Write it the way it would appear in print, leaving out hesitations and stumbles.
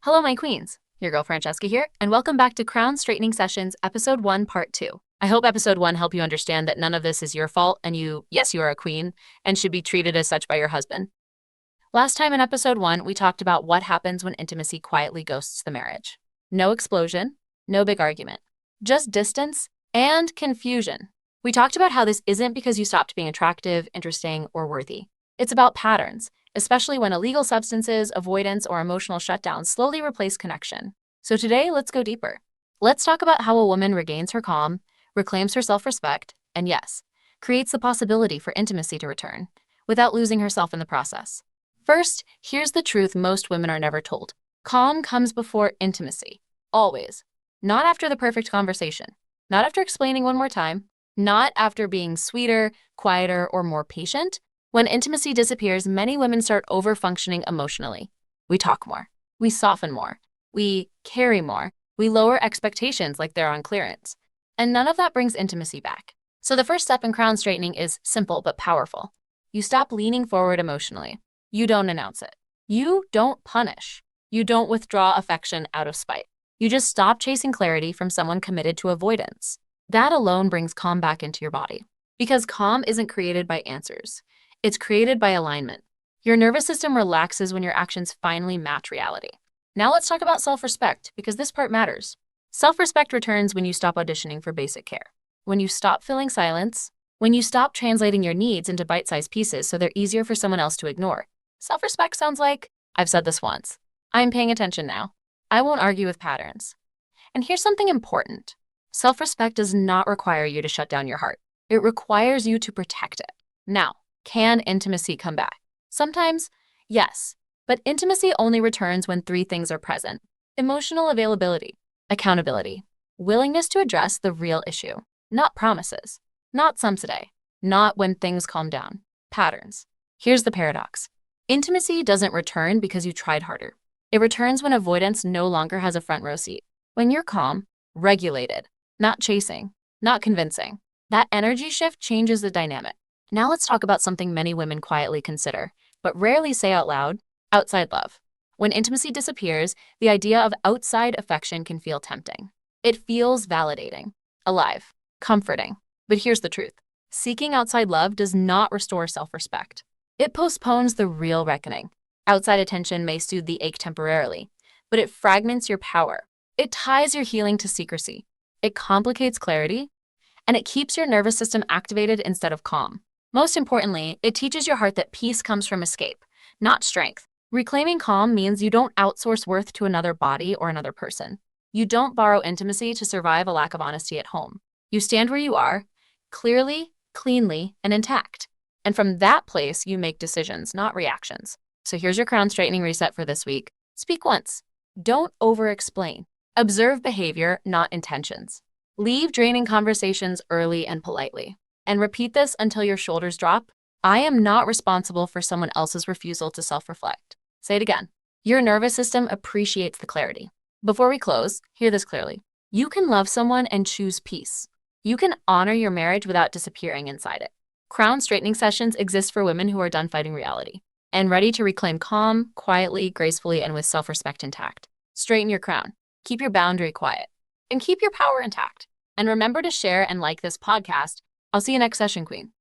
Hello, my queens. Your girl Francesca here, and welcome back to Crown Straightening Sessions, Episode 1, Part 2. I hope Episode 1 helped you understand that none of this is your fault, and yes, you are a queen, and should be treated as such by your husband. Last time in Episode 1, we talked about what happens when intimacy quietly ghosts the marriage. No explosion, no big argument, just distance and confusion. We talked about how this isn't because you stopped being attractive, interesting, or worthy. It's about patterns, especially when illegal substances, avoidance, or emotional shutdown slowly replace connection. So today, let's go deeper. Let's talk about how a woman regains her calm, reclaims her self-respect, and yes, creates the possibility for intimacy to return, without losing herself in the process. First, here's the truth most women are never told. Calm comes before intimacy, always. Not after the perfect conversation, not after explaining one more time, not after being sweeter, quieter, or more patient. When intimacy disappears, many women start over-functioning emotionally. We talk more, we soften more, we carry more, we lower expectations like they're on clearance. And none of that brings intimacy back. So the first step in crown straightening is simple but powerful. You stop leaning forward emotionally. You don't announce it. You don't punish. You don't withdraw affection out of spite. You just stop chasing clarity from someone committed to avoidance. That alone brings calm back into your body. Because calm isn't created by answers. It's created by alignment. Your nervous system relaxes when your actions finally match reality. Now let's talk about self-respect, because this part matters. Self-respect returns when you stop auditioning for basic care, when you stop filling silence, when you stop translating your needs into bite-sized pieces so they're easier for someone else to ignore. Self-respect sounds like, I've said this once, I'm paying attention now. I won't argue with patterns. And here's something important. Self-respect does not require you to shut down your heart. It requires you to protect it. Now, can intimacy come back? Sometimes, yes, but intimacy only returns when three things are present: emotional availability, accountability, willingness to address the real issue, not promises, not someday, not when things calm down, patterns. Here's the paradox. Intimacy doesn't return because you tried harder. It returns when avoidance no longer has a front row seat. When you're calm, regulated, not chasing, not convincing. That energy shift changes the dynamic. Now let's talk about something many women quietly consider, but rarely say out loud: outside love. When intimacy disappears, the idea of outside affection can feel tempting. It feels validating, alive, comforting. But here's the truth. Seeking outside love does not restore self-respect. It postpones the real reckoning. Outside attention may soothe the ache temporarily, but it fragments your power. It ties your healing to secrecy. It complicates clarity, and it keeps your nervous system activated instead of calm. Most importantly, it teaches your heart that peace comes from escape, not strength. Reclaiming calm means you don't outsource worth to another body or another person. You don't borrow intimacy to survive a lack of honesty at home. You stand where you are, clearly, cleanly, and intact. And from that place, you make decisions, not reactions. So here's your crown straightening reset for this week. Speak once. Don't over-explain. Observe behavior, not intentions. Leave draining conversations early and politely. And repeat this until your shoulders drop. I am not responsible for someone else's refusal to self-reflect. Say it again. Your nervous system appreciates the clarity. Before we close, hear this clearly. You can love someone and choose peace. You can honor your marriage without disappearing inside it. Crown straightening sessions exist for women who are done fighting reality and ready to reclaim calm, quietly, gracefully, and with self-respect intact. Straighten your crown. Keep your boundary quiet. And keep your power intact. And remember to share and like this podcast. I'll see you next session, Queen.